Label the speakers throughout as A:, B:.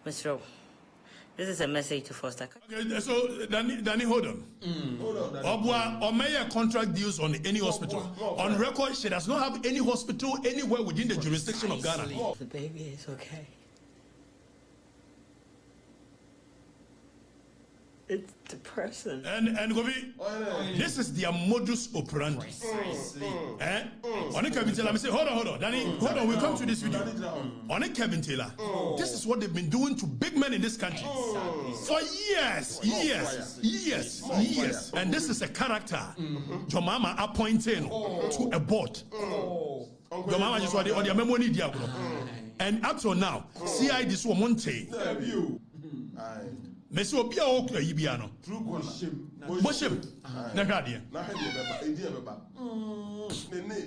A: Mr. This is a message to Foster.
B: Okay, so Danny, hold on. Hold on. Obwa or Mayor contract deals on any hospital. On record, she does not have any hospital anywhere within the jurisdiction of Ghana.
A: The baby is okay. It's depressing.
B: And Gobi, this is their modus operandi. On a Kevin Taylor, I say, hold on, Danny, hold on, we'll come to this video. On a Kevin Taylor, this is what they've been doing to big men in this country for years. And this is a character your mama appointed to a board. Your mama just want the memory diablo. And up till now, CI this woman say. Messi Obia Okla Yibiano. Boshim.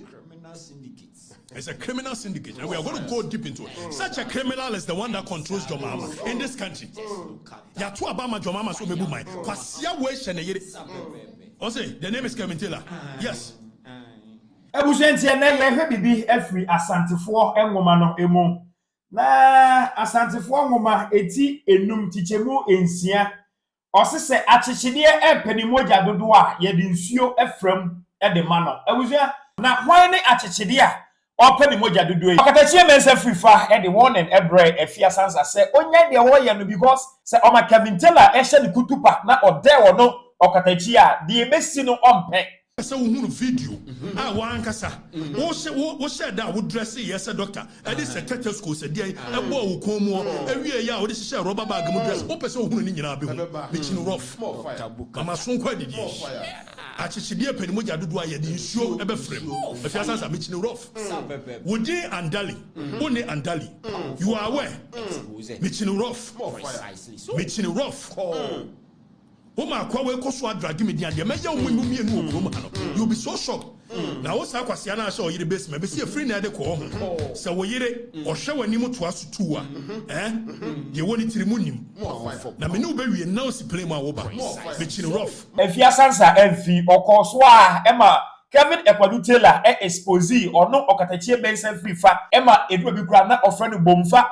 C: Criminal syndicates.
B: It's a criminal syndicate, and we are going to go deep into it. Such a criminal is the one that controls Jomama in this country. Ya two Abama Jomama so mebu mai. Kwasia we shene yere. Ose, the name is Kevin Taylor. Yes.
D: Ebushenti ene ye bibi efri asantefo enwoma no emu. Na asantefo ngoma eti enum tichemu ensia osese achichide epenimoja dodo a ye de nsuo efram e de mano ewusia na hwan ne achichide a openimoja dodo e Okatakyie Afrifa e de one and ebre efia Sansa say onya de wo ye no because say o ma Kevin Taylor e hye ne kutupa na ode wo no Okatakyie a de emesi no ompe.
B: So we video. One kasa. What said that would dress yes, a doctor. And this a stethoscope said, "Dear, a boy come more. Every year, what is a rubber bag dress? Open so who in your making rough. Mama soon quite did you. Actually, dear Penimoja do I didn't show ever frame. The Fiasas are making rough. Would ye and Dali? Only and Dali. You are aware. Making rough. Making rough. Oma kwa we koso adragi me dia de meja wo mu mienu okrom ha no you be so shocked na wo sa kwase na sha oyire base me be see free na de ko ho se wo yire o hwe wani mu to aso tuwa ye woni tirimu nim na me ne wo be wie na o si play mu awoba be chin rough
D: efia Sansa enfi okoso a ema Kevin Taylor expose ono Okatakyie Afrifa ema edu bi kura na ofreno bomfa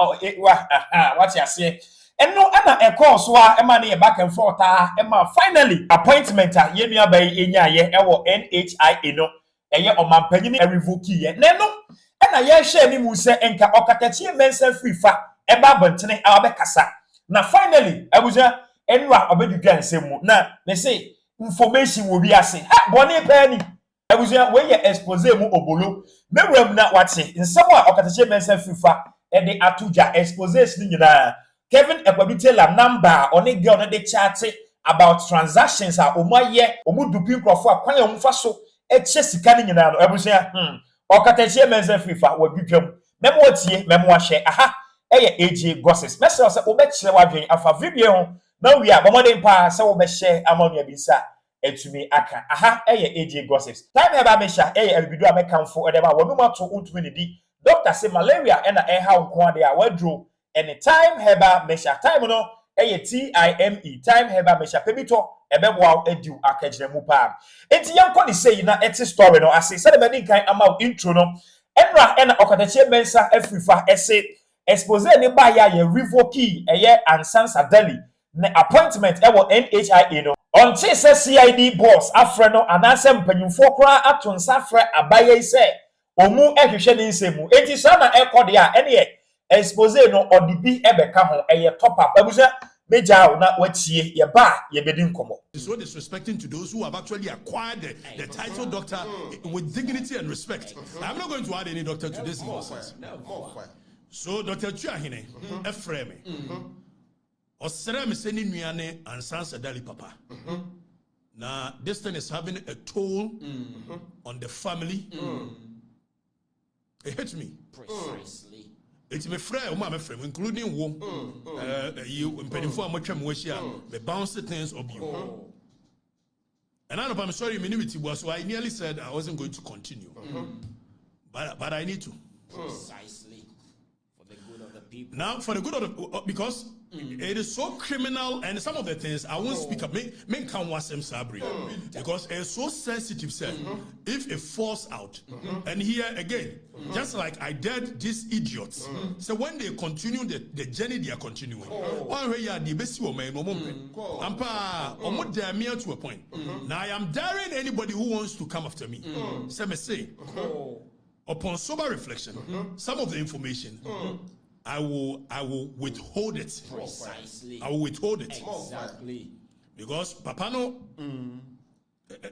D: what you say. And no ana a course wa emani back and forth emma finally appointment a ye nua bai enya ye ewo NHI no eye omampanyini e revoke ye neno na ye hye ni mu se enka Okatakyie Afrifa eba bontene abekasa na finally abuja enwa obedudwa nsemu na me say information wo bi ase ha boni pa ni abuja we ye expose mu obolo mewram na wate nsemo a Okatakyie Afrifa e de atuja expose ni nyina Kevin Taylor number on a girl de chat about transactions are omaye omudupi nkrofo akwan ya omfa so eche sika ni nyina no ebusia Okatakyie Afrifa wadwudwam memo tie memo ahye aha eye AJ gossips message say obekire wadwen afa video ho na wi a bomode mpa say obehye amanu abisa etumi aka aha eye AJ gossips time eba mesha eye abibidu amekamfo edeba wanumato utumi ne di doctor say malaria na eha nko ade a wadro anytime heba mesha time no time heba mesha pebito ebeboa edu akagire mu pa enti yanko ni say na eti story no ase say the many kan ama intro no enra na Okatakyie Afrifa ese expose ni ba ya ye revoke eye and Sansa Daly na appointment ewo NHI no until say CID boss afre no anase mpanyimfo kra atonsa afre abaye say omu ehwehwe ni nsemu enti sana ekode a ene expose no odibi ebeka ho eye top up abuja meja na watie ye ba ye bedi nkomo.
B: So disrespecting to those who have actually acquired the title doctor with dignity and respect. I'm not going to add any doctor to this nonsense. So Dr. Chiahine Efreme osere me seni nuane and Sansa Daly papa. Now this thing is having a toll on the family. It hits me precisely. It's my friend, my friend, including you, and penifo amotwam washia, the bounce things of you. And I'm sorry, minimity was so I nearly said I wasn't going to continue, but I need to.
C: Precisely for the good of the people.
B: Now, for the good of the, because it is so criminal, and some of the things I won't speak up. Men can't watch them sabri because it's so sensitive. Sir, if it falls out, and here again, just like I did these idiots. So when they continue the journey, they are continuing. One way, yeah, the best woman, ampa, almost damn to a point. Now I am daring anybody who wants to come after me. So me say, upon sober reflection, some of the information. I will withhold it.
C: Precisely.
B: I will withhold it.
C: Exactly.
B: Because Papano,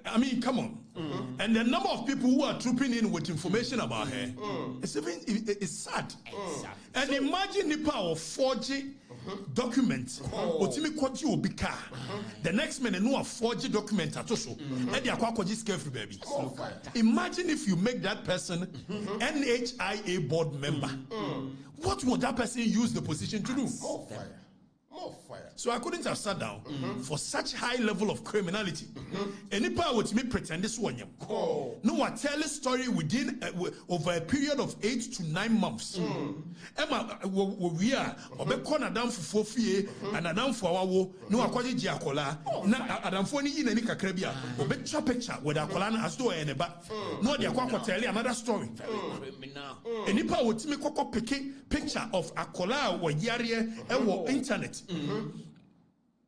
B: I mean, come on. And the number of people who are trooping in with information about her, it's sad.
C: Exactly.
B: And imagine the power of 4G documents. The next minute, no 4G document at also. And they are quite scareful, baby. Imagine if you make that person NHIA board member. What would that person use the position to do?
E: More fire. More fire.
B: So I couldn't have sat down for such high level of criminality. Any power with me pretend this one. No, I tell a story within over a period of 8 to 9 months. Emma, we are corner down for 4 years and a down for our war. No, I call it Giacola. Now, Adam Foni in any Caribbean or better picture with Acolana as though in a back. No, they are tell you another story. Any power with me picture of Akola or Yaria or internet.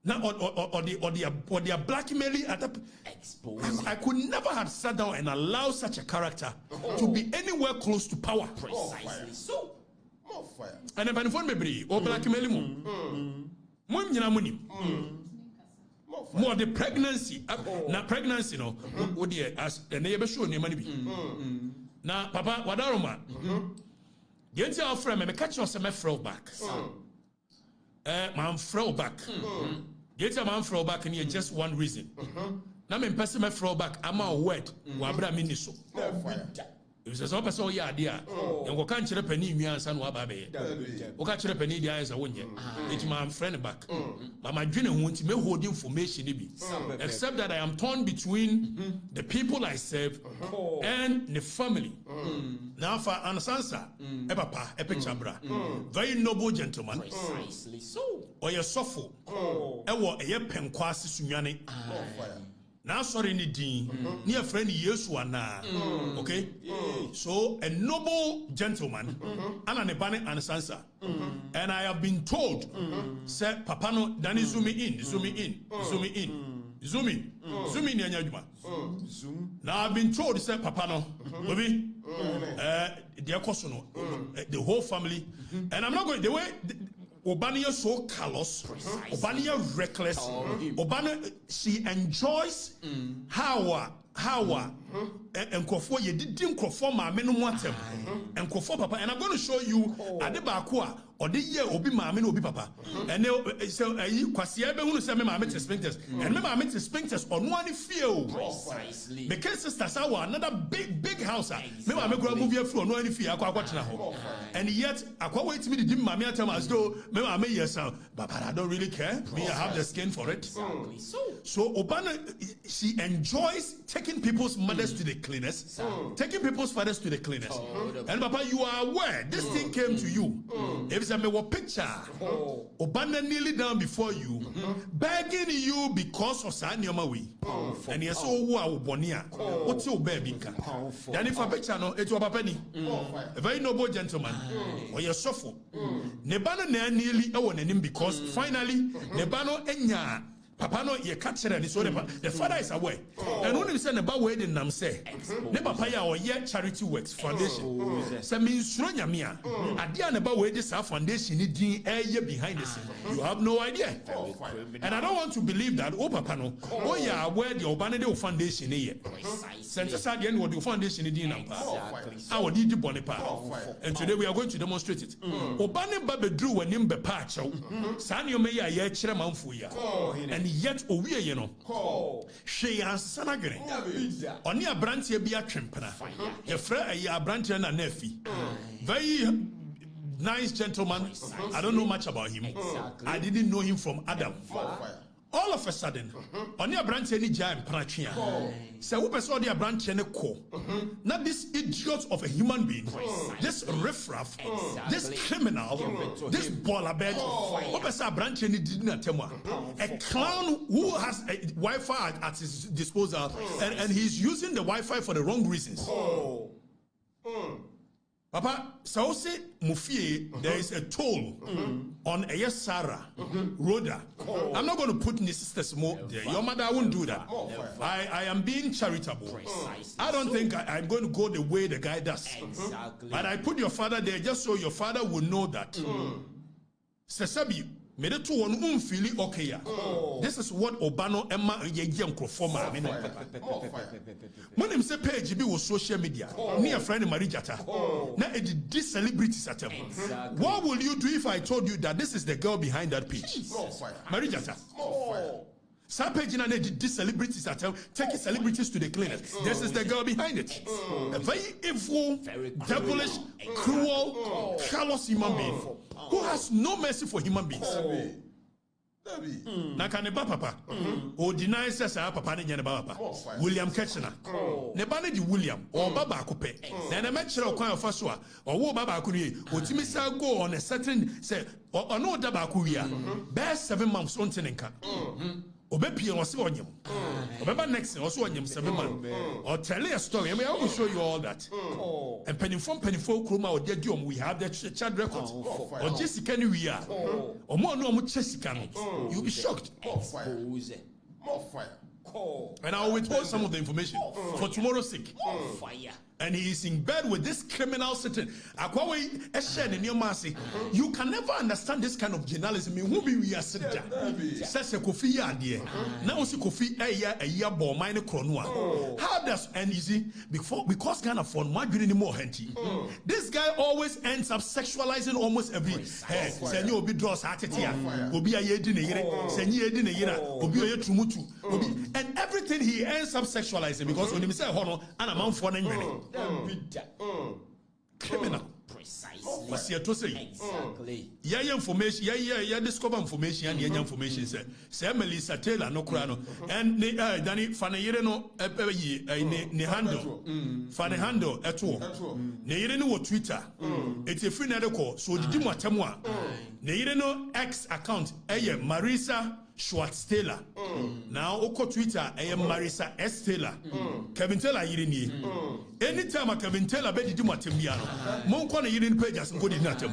B: Now, or they are blackmailing at exposed. I could never have sat down and allow such a character to be anywhere close to power.
C: Precisely so.
E: More fire.
B: And if I phone me or blackmailing more the pregnancy. Now pregnancy, no. Oh dear, as the neighbor show me money. Now, Papa, what are you? The entire friend, me catch us a throw back. Man throw back. Get a man throw back and here just one reason. Now me person me throw back. I'm a word. Wabra miniso. If there's a person here, dear, you go can't chirp any me and son wababe. Okay, chirp any dear as a winner. It's my friend back. But my dream won't me hold information except that I am torn between the people I serve and the family. Now for Sansa, Ebapa, Epichabra, very noble gentleman.
C: Precisely so.
B: Or your sofo, Ewa a penquasi sunyane. Now sorry ni din near friend Yeswana. Okay? So a noble gentleman and Nebane and Sansa. And I have been told, say Papano, Danny zoom in. Now I've been told, say Papano, baby, the whole family, and I'm not going the way. Obania so callous, Obania reckless, Obana she enjoys how and Kofo ye didn't conform my menu watem and Kofo papa, and I'm going to show you Adebakwa or the year obi mammy obi papa. And so you Quasia who say mammy sphincters and mammy sphincters on one field.
C: Precisely.
B: Because sisters our another big house. Maybe I'm going to move here from no any fear. And yet I quite wait to me the mammy as though maybe I may yes, but I don't really care. Me, I have the skin for it.
C: Exactly.
B: So Obana she enjoys taking people's mothers to the cleaners, taking people's fathers to the cleaners. And Papa, you are aware this thing came to you. If it's a picture, Obana kneeling down before you, begging you because of Sanyama way. And yes, oh wow, Bonia, what's your baby? Then if a picture no, it's Papa penny, a very noble gentleman, or your suffer. Nebano nearly own him because finally Nebano enya. Papa no ye catch and so the father is aware. And only send about wedding nam say. Ne papa ya or ye charity works foundation. Say means Ronya Adian about where this foundation need behind the scene. You have no idea. And I don't want to believe that papa no. Oh yeah, where the Obanade foundation here. Since at the end what the foundation in number. Our did the Bonipa. And today we are going to demonstrate it. Obane Babe drew when him be patch. Sanyo Maya ye chairman for ya. And yet owie ye no hwe ansana gere oni abrantie bia twempena ye fra ayi abrantie na nafi very nice gentleman. I don't know much about him. I didn't know him from Adam. all of a sudden, on your branch any giant pranachia. So who saw the branch any co? Not this idiot of a human being, this riffraff, this criminal, this ballabed, who saw branch any didn't a clown who has a Wi-Fi at his disposal and he's using the Wi-Fi for the wrong reasons. Papa, so say Mufie, there is a toll on a Sarah, Rhoda. I'm not going to put any sisters more there. Your mother won't do that. I am being charitable. I don't think I'm going to go the way the guy does. But I put your father there just so your father will know that. Sesabi, made it to one feely okay. This is what Obano Emma Yam Crofoma. When him say page be was social media, near friend Marijata. Now it did celebrities at him. What will you do if I told you that this is the girl behind that page? Marijata. Some page in did celebrities at him, taking celebrities to the clinic. This is the girl behind it. A very evil, devilish, cruel, callous human being who has no mercy for human beings. Na kaneba papa o deny says papa ne nyane papa William Ketchner ne ba ne di William o baba akope na na mekere okwan ofa so a o wo baba akunu o timi sa go on a certain say o no da ba akuru be 7 months on tenenka Obepie was onyem. Obeba next also onyem 7 months. Or tell a story. I will show you all that. And penifo kroma or dedium we have the child records. Or Jessica we are. Or more no more Jessica. You'll be shocked.
E: More fire.
B: And I will withhold some of the information for tomorrow's sake.
C: Fire.
B: And he is in bed with this criminal sitting. You can never understand this kind of journalism. Who be we are sitting? Says a Kofi idea. Now see Kofi a year ball mine kronua. How does and easy because Ghana for Magraheb anymore henty. This guy always ends up sexualizing almost every hey. Say you be draws at it here. Obi a yedi ne yere. Say you yedi ne yera. Obi oye trumutu. And everything he ends up sexualizing because when he say hono and a man for criminal.
C: Precisely.
B: Exactly. Yeah, information. Yeah. Discover information and yeah, information. Say Melissa Taylor no krano and Danny Fanayere no ne handle. Fane handle eto. Ne yere no Twitter. It's a free network. So the dimu atemwa. Ne yere no X account. Marisa Schwartz Taylor. Now oko Twitter Marisa S Taylor. Kevin Taylor yiri ni. Anytime a Kevin Taylor be di matembiano. Mon kwa na yiri ni pages go di natem.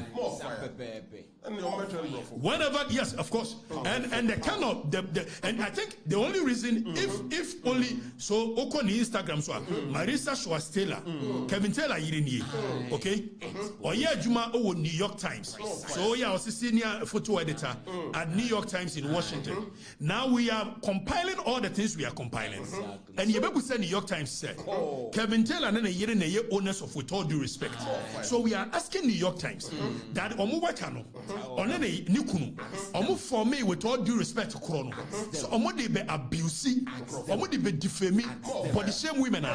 B: Whenever yes, of course. And the kind of and I think the only reason if only so oko ni Instagram so Marisa Schwartz Taylor. Kevin Taylor yiri ni. Okay? Or yeah Juma o New York Times. So yeah, I was a senior photo editor at New York Times in Washington. Now we are compiling all the things we are compiling. And you better say New York Times said Kevin Taylor and the owners of With All Due Respect. So we are asking New York Times that omu wakano on any nikunu omu for me With All Due Respect chrono. So omu de be abusing, omu de be defaming, but the same women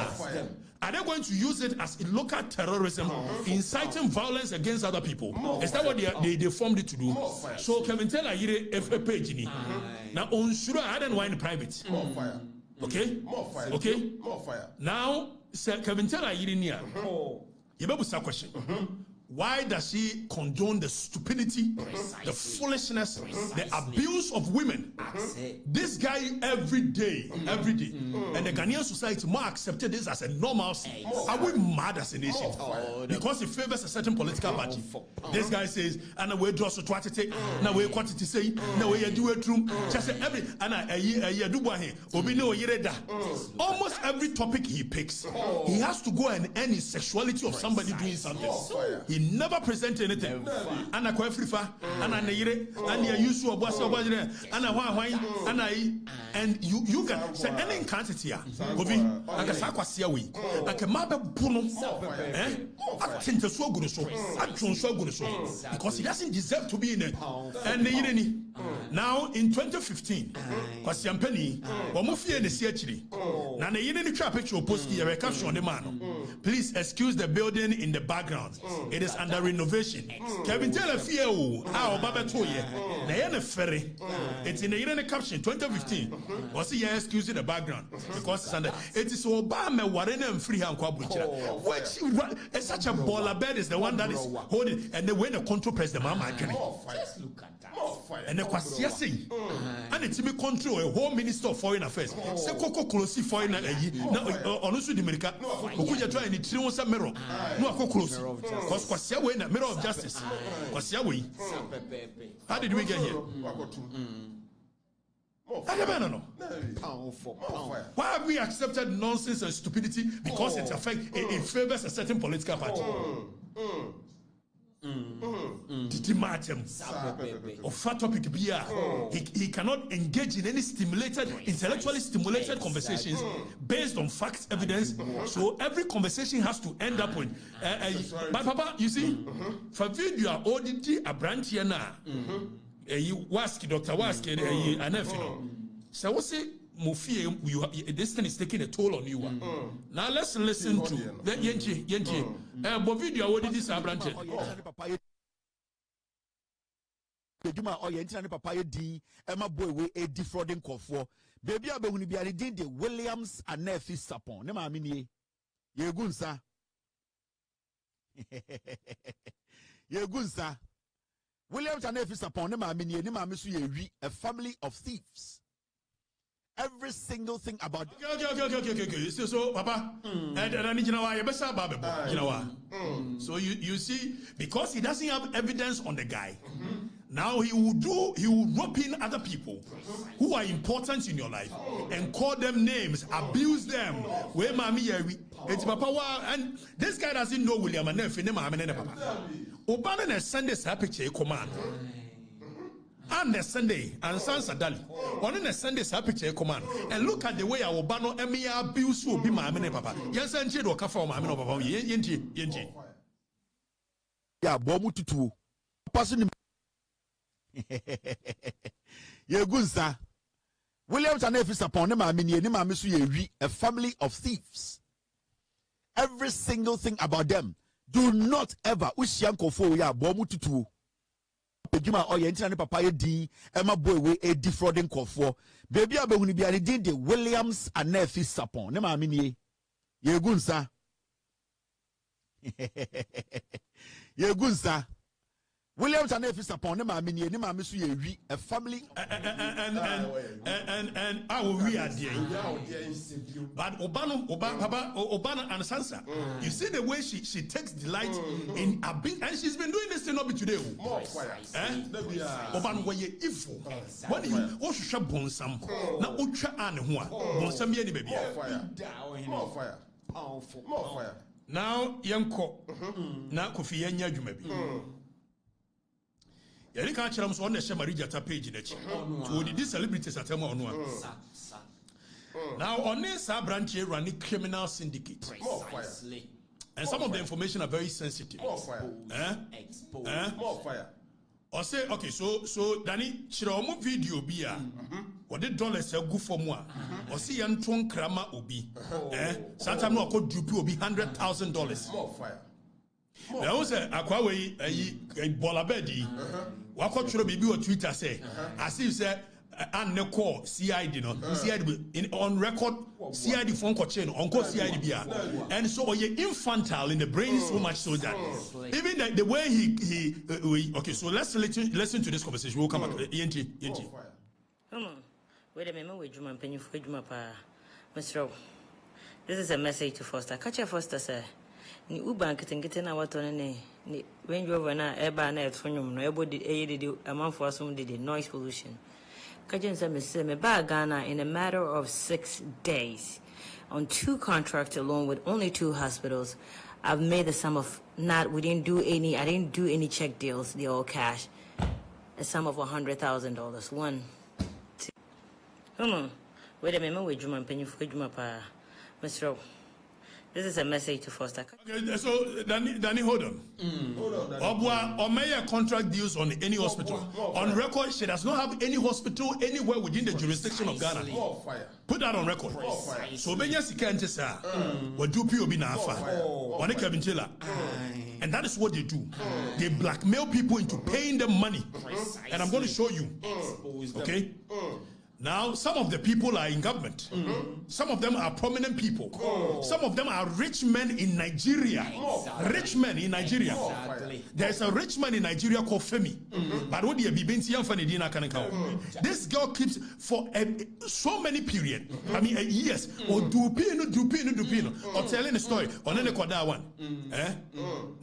B: are they going to use it as a local terrorism, inciting violence against other people? Is that what they formed it to do? So Kevin Taylor yire a page ni. Now on sure I don't want in private. Okay? Okay? Now Kevin Taylor yire ni. You better ask a question. Why does he condone the stupidity, the foolishness, the abuse of women? This guy every day, and the Ghanaian society more accepted this as a normal thing. Are we mad as a nation? Because it favors a certain political party. This guy says, and we draw so to now we quantity say, now we do it room, just every, and I do almost every topic he picks, he has to go and end his sexuality of somebody doing something. He never present anything. Okatakyie Afrifa, and you use your boss, and you can say any quantity. I can because he doesn't deserve to be in it. And now in 2015, please excuse the building in the background. It is under renovation. Kevin Taylor fear how Baba toye. na ferry. It's in the caption 2015. Was he excusing the background because it is Obama Warren and free hand which is such a baller bed is the one that is holding and the way the control press the mama
C: Just look at that.
B: and the kwasiase and it's me control a whole minister of foreign affairs say koko close foreign na ono so di America okuja try ni tiri won mirror no akoko close cause kwasia we na mirror of justice kwasia we how did we get here I don't know. Why have we accepted nonsense and stupidity because it affects it favors a certain political party? Did he match him? Or fat topic he cannot engage in any intellectually stimulated conversations based on facts, evidence. So every conversation has to end up with but Papa, you see, for video audit a branch here now. You waski Dr. Waski Anefino. So what's it? This thing is taking a toll on you. Now let's listen to the Yenchi. But video what did this branch?
F: Juma or Yentina Papa D, Emma Boy, we a defrauding call for. Baby, I will be adding the Williams and Nephew Sapon. Nema Mini. Ye gunsa. Ye gunsa. Williams and Nephew Sapon, Nema Mini, Nema Missu, a family of thieves. Every single thing about
B: Okay. So Papa, and I need you know why you know why. So you see, because he doesn't have evidence on the guy, now he will rope in other people who are important in your life and call them names, abuse them. Where mommy it's Papa and this guy doesn't know William and Nephew name Papa. Obama and send this picture command. And the Sunday and Sansa Daly on the Sunday picture command and look at the way our Obano Emia abuse will be my mini Papa. Yes, and Chido Kafa, my mino Papa. Yenji.
F: Yeah, Bomutu. Person. Ye gunsa. Williams and Nephew upon them, a family of thieves. Every single thing about them. Do not ever Ushianko for ya Bomutu. Juma or Yentina Papa D, Emma Boy, we a defrauding call for. Baby, I will be adding the Williams and Nephew Sapon. Nema Mini. Ye gunsa. Ye gunsa. Williams and Nephew Sapon, Nema Mini, Nema Missu, a family.
B: And I will read but Obana and Sansa, you see the way she takes delight in a bit, and she's been doing this thing not be today. Obana were evil. When you Osha Bonsam, now Ucha and Hua, Bonsam Yeni baby.
E: More fire.
B: Now, Yanko, now Kofi Yanya Jumebi. You can't tell us on the Shamarija page in it. So these celebrities are telling on one. Now, on this branch here running criminal syndicate.
C: Precisely.
B: And some of the information are very sensitive.
E: More fire. More fire.
B: Or say, okay, so Danny, Chiromo video be what the dollars go for more. Or see Anton Krama Obi. Satano could dupe will be $100,000.
E: More fire.
B: There was a Aquaway a Bolabedi. Wako Churo Bibi or Twitter say, as if say, and no call CID no CID on record CID phone call chain on call CID BR. And so you infantile in the brain so much so that even the way he okay, so let's listen to this conversation. We'll come back. ENT.
A: Come on. Wait a minute, wait, Juma, penny for Juma, Mr. This is a message to Foster. Catch your Foster, sir. Ni ubank getting our tone when you over now, Eba net from you, nobody aided you among for some did noise pollution. Kajan said, me bag Ghana in a matter of 6 days on 2 contracts alone with only 2 hospitals. I've made the sum of I didn't do any check deals, they're all cash. A sum of $100,000. 1, 2. Come on. Wait a minute, wait, Juma, penny for Juma, Mr. This is a message to Foster.
B: Okay, so Danny, hold on.
E: Hold on, Danny.
B: Obwa Omeya contract deals on any hospital. On record, she does not have any hospital anywhere within the jurisdiction of Ghana.
E: More fire.
B: Put that on record. So Benya Sikante sa, what do POB na afa? One Kevintela. And that is what they do. They blackmail people into paying them money. And I'm going to show you. Okay? Now, some of the people are in government. Some of them are prominent people. Some of them are rich men in Nigeria. Rich men in Nigeria. There's a rich man in Nigeria called Femi. But what do you be? This girl keeps for so many periods. I mean, years. Or dupino. Or telling a story. Or then the one.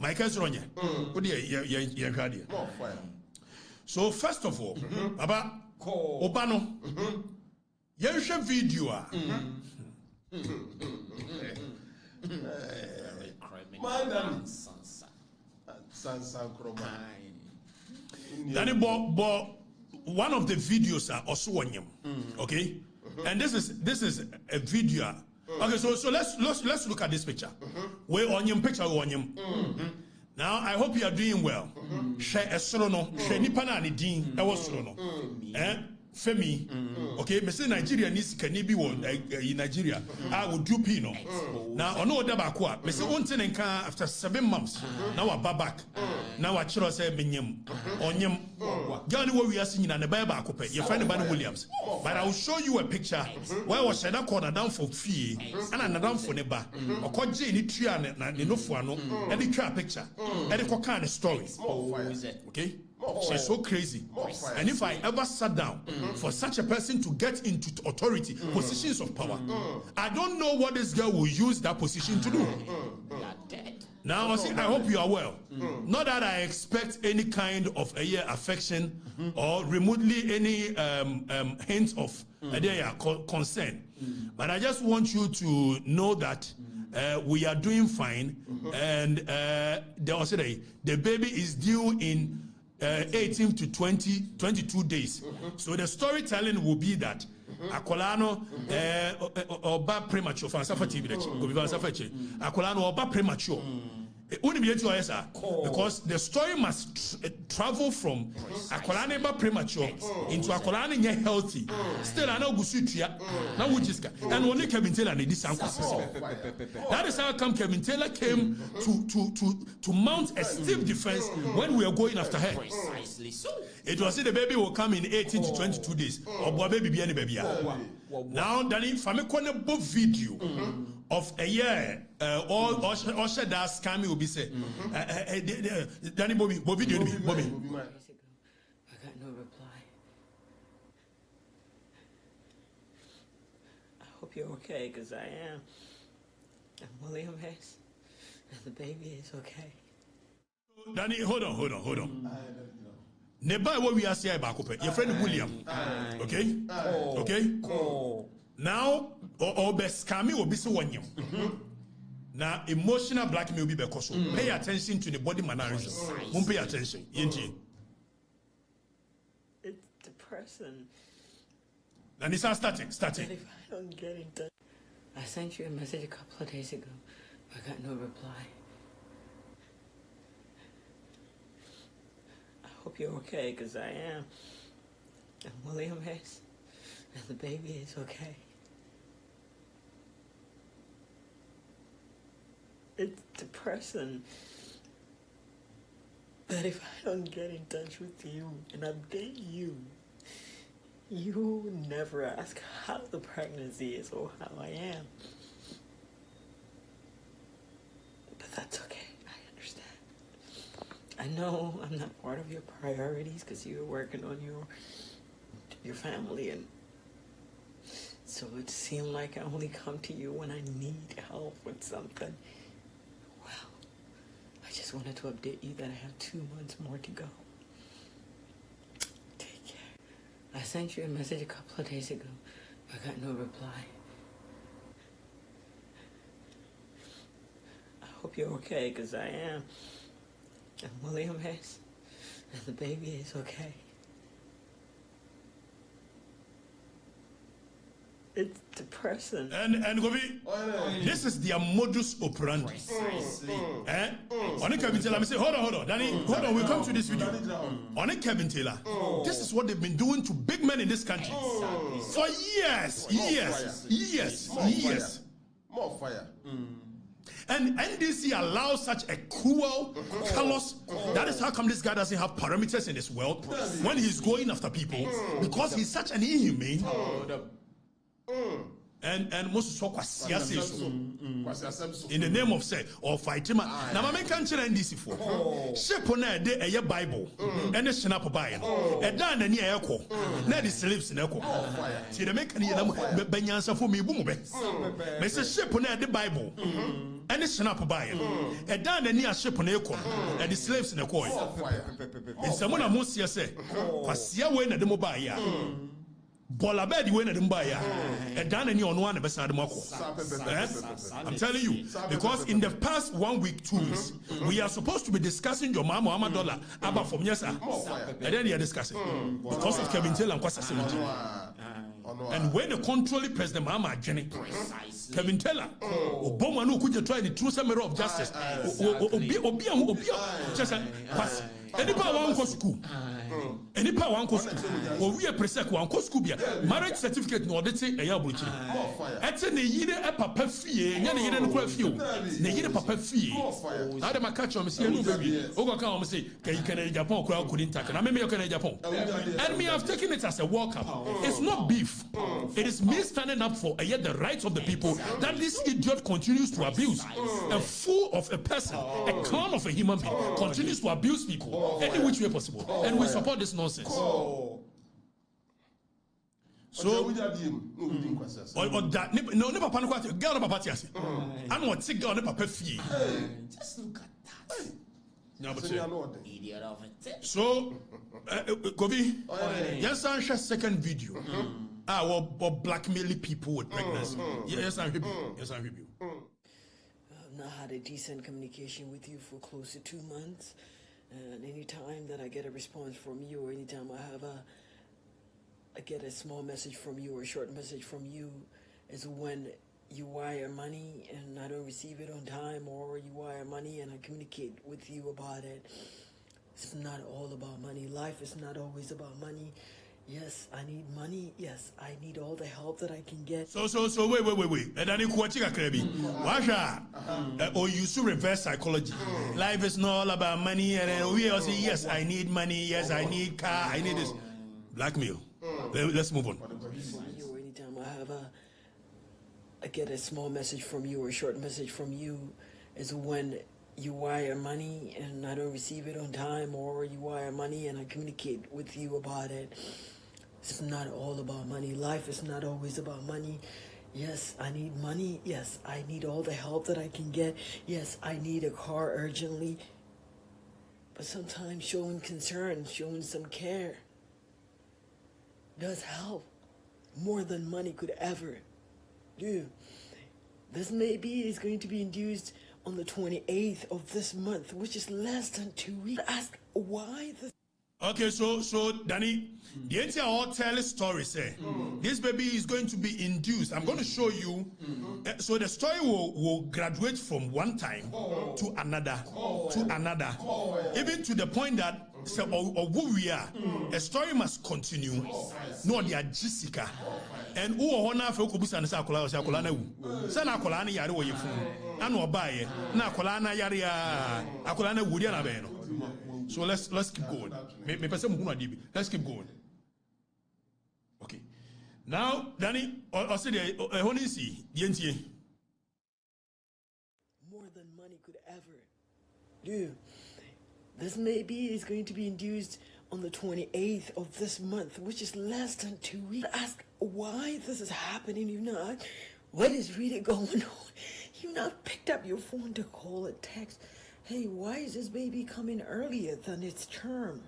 B: Michael's Ronya. What do you? So, first of all, about Obano, Yensha video.
E: Sansa
B: Danny one of the videos are also on him. Okay? And this is a video. Okay, so let's look at this picture. We're on him picture on him. Now I hope you are doing well. Share a sorono, share nipana ni din, I was sorono. Femi, okay, me say Nigeria needs can be one in Nigeria. I would do pino. Now I know that bakwa. Me say one thing after 7 months. Now I back. Now I chiro say menyem. Onyem. Gani what we are seeing and the Bible akope. You find the man Williams. But I will show you a picture where was that corner down for fee and another down for neba. Or koje ni tria na no fuano. And the try picture. And the kind of story. Okay? She's so crazy. And if I ever sat down for such a person to get into authority, positions of power, I don't know what this girl will use that position to do. Now, I hope you are well. Not that I expect any kind of affection or remotely any hint of concern. But I just want you to know that we are doing fine. And the baby is due in 18 to 22 days. So the storytelling will be that Akolano oba premature Akolano oba premature. Because the story must travel from Akolane premature into Akolane healthy. Still, I know Gusutia, now which is and only Kevin Taylor and this uncle. That is how come Kevin Taylor came to mount a stiff defense when we are going after her.
C: Precisely so.
B: It was the baby will come in 18 to 22 days. Or boy baby any baby. Now, Danny, Famikone book video of a year, all that scammy will be said. Danny Bobby.
A: I got no reply. I hope you're okay, because I am. I'm William Hayes, and the baby is okay.
B: Danny, hold on. Neba what we are saying about your friend William. Okay? Okay? Now, or best scammy will be so one year. Now, emotional blackmail will be because pay attention to the body mannerism. Won't pay attention.
A: It's the person.
B: And it's starting.
A: If I don't get in touch. I sent you a message a couple of days ago. I got no reply. I hope you're okay, because I am. I'm William Hayes, and the baby is okay. It's the person that if I don't get in touch with you and update you, you never ask how the pregnancy is or how I am. But that's okay. I understand. I know I'm not part of your priorities because you're working on your family, and so it seemed like I only come to you when I need help with something. Well, I just wanted to update you that I have 2 months more to go. Take care. I sent you a message a couple of days ago. I got no reply. I hope you're okay, because I am. I'm William Hayes, and the baby is okay. It's the person.
B: And Gobi, this is their modus operandi.
C: Precisely.
B: On a Kevin Taylor, I say, hold on, Danny, hold on, we'll come to this video. On a Kevin Taylor, this is what they've been doing to big men in this country for years.
E: More fire.
B: And NDC allows such a cruel, callous. That is how come this guy doesn't have parameters in his world when he's going after people, because he's such an inhumane. And most so in the name of say or fight him. Now my man can't NDC for shape on a Bible and a snap by a dan and near echo. Now the slaves in echo. See the make any Benyansa for me boom. Mr. Ship on the Bible and a snap by a dan and near ship on echo and the slaves in a coin. And someone amongst you say, Pasia when at the mobile. Bola bed you win buy and done any on one beside the mako. I'm telling you, because in the past 1 week, 2 weeks, we are supposed to be discussing your mama dollar about from yes, and then they are discussing because of Kevin Taylor and Kwasa 70. And when the controlling president Mama Jenny, Kevin Taylor, Obama no could try the true summary of justice. Just any power one go school. Any power one go school. Or we are presec one go school. Marriage certificate no they say a yabuchi. Etse ne yire e papa fie, nya ne yire no kwa fie o. Ne yire papa fie. Na dem catch am say no baby. Ogo kan am say can Japan kwa couldn't take. Na me can Japan. And me have taken it as a welcome. It's not beef. It is me standing up for the rights of the people that this idiot continues to abuse. A fool of a person, a clown of a human being continues to abuse people any which way possible. And we support this nonsense. So, or that no never panic. Girl never party. I'm what sick girl never fee.
C: Just look at that.
B: No, but
C: Idiot of it.
B: so, Kobe, yes, I share second video. Or blackmailing people with pregnancy. Yes, I hear you. Yes, I hear you.
G: I've not had a decent communication with you for close to 2 months. And any time that I get a response from you, or anytime I get a small message from you or a short message from you, is when you wire money and I don't receive it on time, or you wire money and I communicate with you about it. It's not all about money. Life is not always about money. Yes, I need money. Yes, I need all the help that I can get.
B: So, wait. And then you watch it, Washa. Or you should reverse psychology. Life is not all about money. And then we all say, yes, I need money. Yes, I need car. I need this. Blackmail. Let's move on.
G: You, anytime I get a small message from you or a short message from you, is when you wire money and I don't receive it on time, or you wire money and I communicate with you about it. It's not all about money. Life is not always about money. Yes, I need money. Yes, I need all the help that I can get. Yes, I need a car urgently. But sometimes showing concern, showing some care does help more than money could ever do. This maybe is going to be induced on the 28th of this month, which is less than 2 weeks. Ask why this.
B: Okay, so Danny, the entire tell story say this baby is going to be induced. I'm going to show you. So the story will graduate from one time to another, even to the point that so who we are. A story must continue. No, they are Jessica. And who are now for Kubusa and Sakula or Sakulana? Sana Kolana Yari or Yafun. And or buy na Kolana Yaria Akulana Woodiana Beno. So let's keep going. Let's keep going. Okay. Now, Danny, I said honestly,
G: more than money could ever do. This maybe is going to be induced on the 28th of this month, which is less than 2 weeks. Ask why this is happening. What is really going on? You've not picked up your phone to call or text. Hey, why is this baby coming earlier than its term?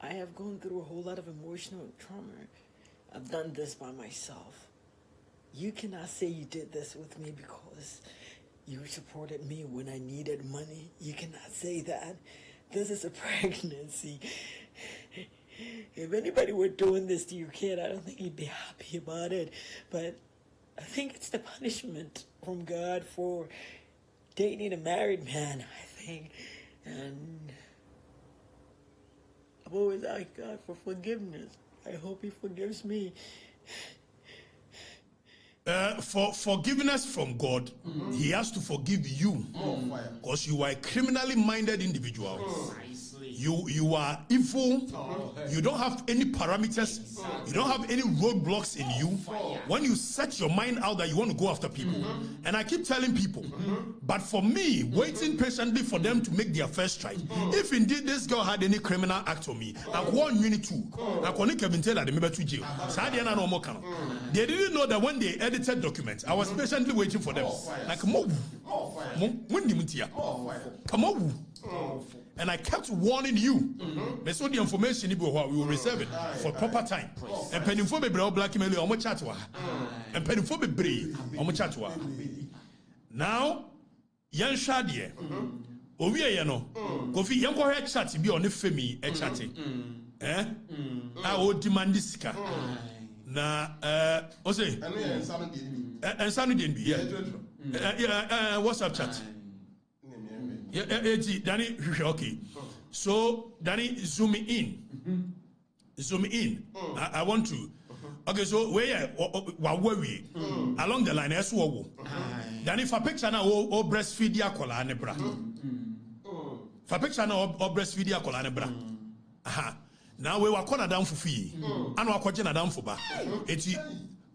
G: I have gone through a whole lot of emotional trauma. I've done this by myself. You cannot say you did this with me because you supported me when I needed money. You cannot say that. This is a pregnancy. if anybody were doing this to your kid, I don't think he'd be happy about it. But I think it's the punishment from God for dating a married man, I think. And I've always asked God for forgiveness. I hope he forgives me.
B: For forgiveness from God, he has to forgive you because you are a criminally minded individual. You are evil. You don't have any parameters. You don't have any roadblocks in you. When you set your mind out that you want to go after people, and I keep telling people, but for me, waiting patiently for them to make their first strike. If indeed this girl had any criminal act on me, I want you too. I want Kevin Taylor to to jail. They didn't know that when they edited documents, I was patiently waiting for them. Like come on. And I kept warning you. So the information we will reserve it for proper time. And pennyphobe Blackmail on chatwa. And pennyphobe brave on chatwa. Now, Yan Shadie. Ovia Yano. Kofi Yanko head chat be on the femi a chatting. I would demand this car. Na Ose and Sunny didn't be what's up chat? Danny, okay. So Danny, zoom in. I want to. Okay, so where we along the line as well. Danny, for picture now, or breastfeed ya kola nebra. For picture now, or breastfeed ya kola nebra. Aha. Now we were corner down for fee. And we're corner down for bar. It's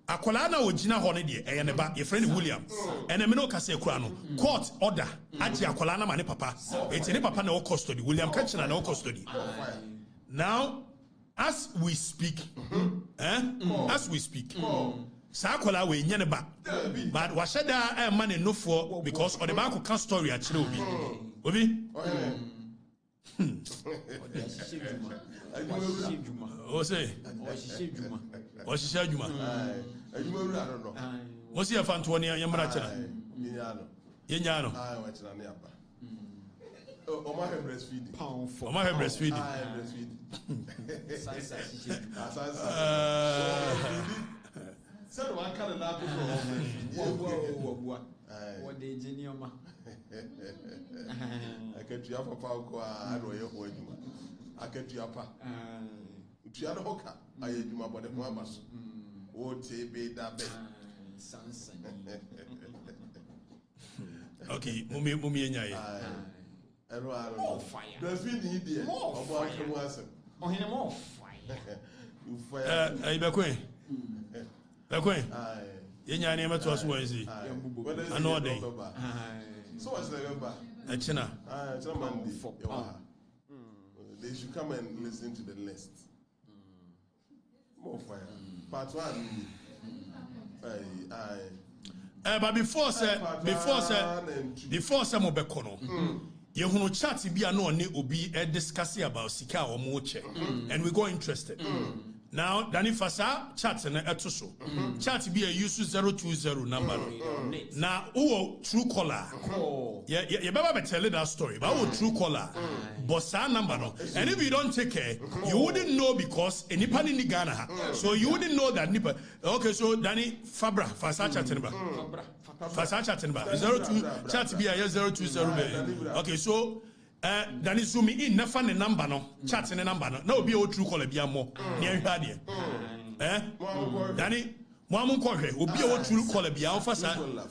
B: akola na ogina ho ne de eye ne ba your friend William ene me no ka se kura no court order agi akola na ma ne papa eti ne papa na custody William Kachina na custody. Now as we speak sa akola we nye ne ba but wa sheda man no for because on the back can story a kire obi o say o shisha juma
E: I don't know.
B: What's your Fantonia Yamaracha? Yano.
E: Oh, my breastfeeding.
B: Oh, my breastfeeding.
E: So I can't laugh.
G: What did you
E: I get you up a power. I know your boy. I get you up. Tiana Hoka. I do my body.
G: Sansa.
B: Okay, Mummy and Yaya.
E: I don't know. Fire. There's been idea. More fire. Oh, him more fire. You fire.
B: Hey, Bakwe. Yenya name to us Wednesday. Another day.
E: So what's the number?
B: China.
E: It's a Monday. They should come and listen to the list. More fire. Part 1.
B: But before some of Bekono, you know, chat be no ne obi discussing about Sika or Moche, and we go interested. Now, Danny Fasa chat and etoso. Chat be a use 020 number. Now, true caller. Yeah, you better tell that story. But true caller, bossa number no. And if you don't take care, you wouldn't know because any pan in the Ghana. So you wouldn't know that nipper. Okay, so Danny Fabra Fasa chat number. Fasa chat number 02 chat be a 020. Okay, so. Then is zoom in, never the number no, chat in the number no. No be a true caller be a more near here. Danny, Mamun Corre will be a true caller be alpha.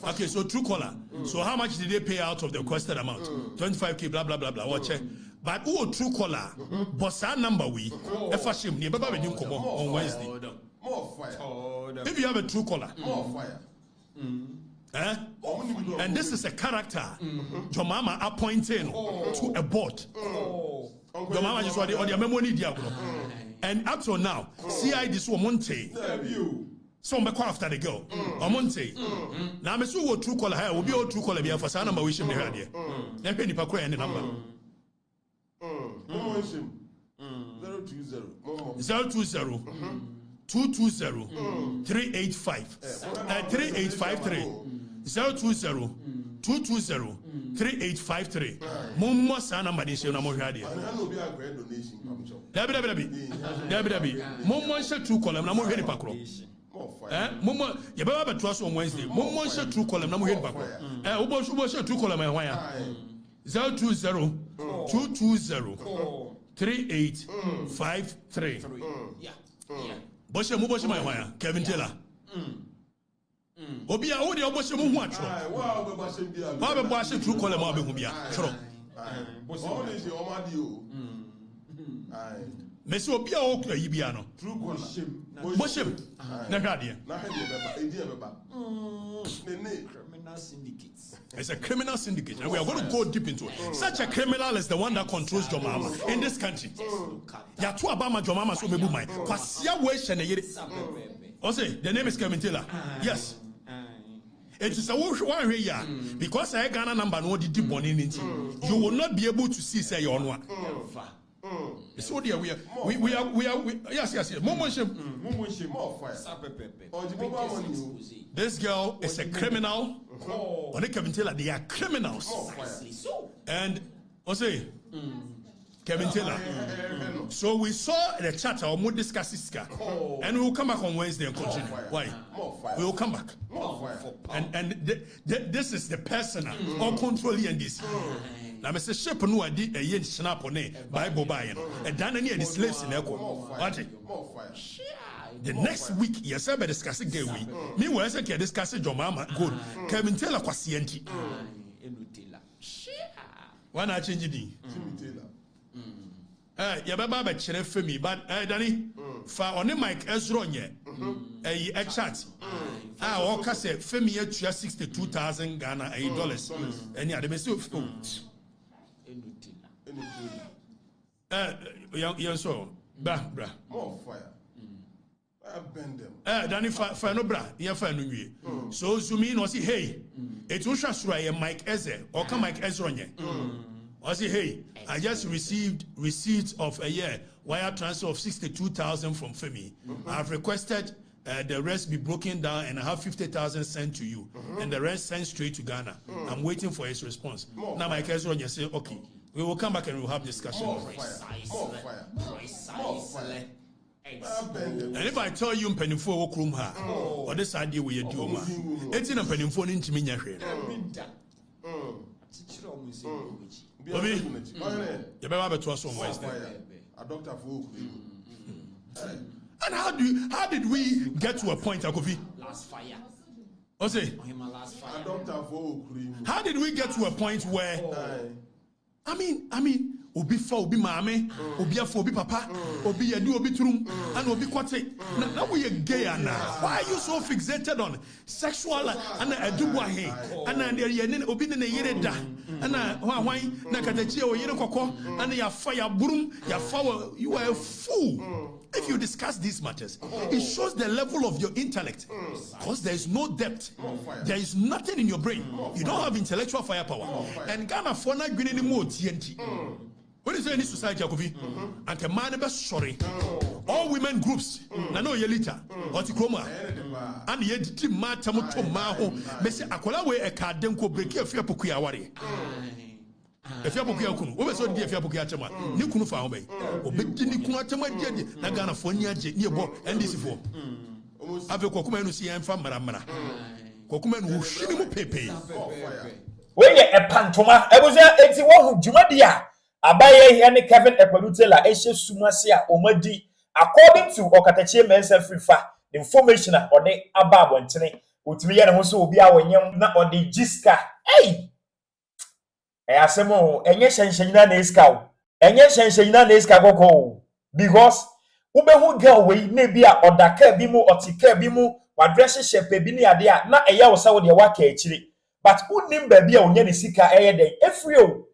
B: Okay, so true caller. So how much did they pay out of the requested amount? 25K, blah blah blah blah. Watch it. But true caller, bossa number we FHM near Baba Vedim come on Wednesday.
E: More fire.
B: If you have a true caller,
E: more fire.
B: And this is a character your mama appointing to a board. Your mama just want the memory diablo. And up till now, CI this womonte. So I'm after the girl. Omonte. Now I'm so true caller here will be all true caller be for some number we should be here. Then penny per any number. 020 220 385 3853 020 220-3853. Mummo sana madishe na mohade. Dabi. Mummo she true column na mohade pakro. Mummo ye baba beto so on Wednesday. Mummo she true column na mohade pakro. Ubo she true column ehwan ya. 020-220-3853.
C: Yeah.
B: Boshe mu boshe ehwan ya. Kevin Taylor. Obia wo de oboshe mu hu atro. Wa be boshe true column ma be hu bia. Tro. Mesi obia wo kura yibia no. True column. Boshe. Na hwade.
C: Criminal syndicates.
B: It's a criminal syndicate, and we are going to go deep into it. Such a criminal is the one that controls your mama in this country. Ya tu abama your mama so mebu mai. Kwasia we shene yere. Ose, the name is Kevin Taylor. Yes. It is a one here because I Ghana number no the deep one in it. You will not be able to see say your own one. So dear, we are yes. This girl is a criminal. Or they Kevin Taylor, they are criminals. And say Kevin Taylor. So we saw the chat or more discuss this guy. And we will come back on Wednesday and continue. Why? We will come back. And this is the personal or controlling this. Now, Mr. Shep, no idea a yen snap on a Bible buying, and done any of the slaves in Echo. What? The next week, yes, I be discussing gay week. Meanwhile, I can discuss your mama. Good. Kevin Taylor Quasienti. Why not change it? Yeah, Baba, Chene for me, but Danny, for on the mic as wrong yet. A chat. All cassette, Femi, $62,000 Ghana dollars. And yeah, the message. Yeah, so, bra.
E: More fire. I bend them.
B: Danny, fire no bra, yeah, fire no ye. So, Zumi, no, say, hey, it's Usha Mike Eze, or come Mike Ezronye. I say, hey, I just received receipt of a year wire transfer of 62,000 from Femi. I've requested the rest be broken down and I have 50,000 sent to you, and the rest sent straight to Ghana. I'm waiting for his response. Now, Mike Ezronye say, okay. We will come back and we'll have discussion.
E: More fire.
B: And if I tell you Penifo Okrum ha, or this idea we do, it's in a Penifo into Minya. You better to us on Wednesday.
E: A doctor for
B: and how did we get to a point, Akofi?
C: Last fire.
B: Ose,
E: a doctor for
B: how did we get to a point where I mean, obi fa obi maame, obi afo obi papa, obi yadu obi turum, and obi kwate. Now we are gay now. Why are you so fixated on sexual and edubuahe? And there you obi ne yere da. And why na katachi o yere koko and ya fire burum, ya fa you are a fool. If you discuss these matters, it shows the level of your intellect. Because there is no depth. There is nothing in your brain. You don't have intellectual firepower. And Ghana for not getting any more TNT. What is there in this society, Akofi? And the man be sorry. All women groups, Nano Yelita, Otikroma, and yet Matamuto Maho, Messi Akolawe, a Kademko break your fear Pukiawari. If you are Kunu, over so dear Fiapukiatama, Nikunu found me, or Bidini Kunatama, Nagana Fonia, nearby, and this for. Have a Kokuman who see I'm from Maramana. Kokuman who shimmy pepe.
D: When you're a pantoma, I was there 81 Jumadia. Abaye and Kevin Ekwadutela Exp0sed Omadi. According to Okatakyie Afrifa, the information on the above one today, would be a Musu be our young not on the Jiska. Hey! Asemo enye shenshina na iska enye shenshina na iska koko because ubehu girl we na bia odaka bi mu otika bi mu wadress shepe bi ni ade a na eya wo sa wo de waka akire but unim ba bia onya ne sika eye den efri o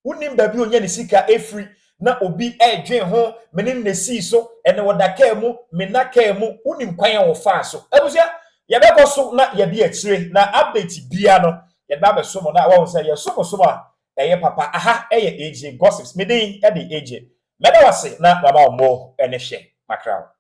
D: unim ba bia onya ne sika efri na obi edwen ho menin ne si so ene wodaka mu menaka mu unim kwan wo fa so abusia ye be ko so na ye bi akire na update bia no ye ba be so mo na wa say ye so a eye papa aha eye AJ gossips me dey e dey AJ me da wase na baba mo ene hye Magraheb.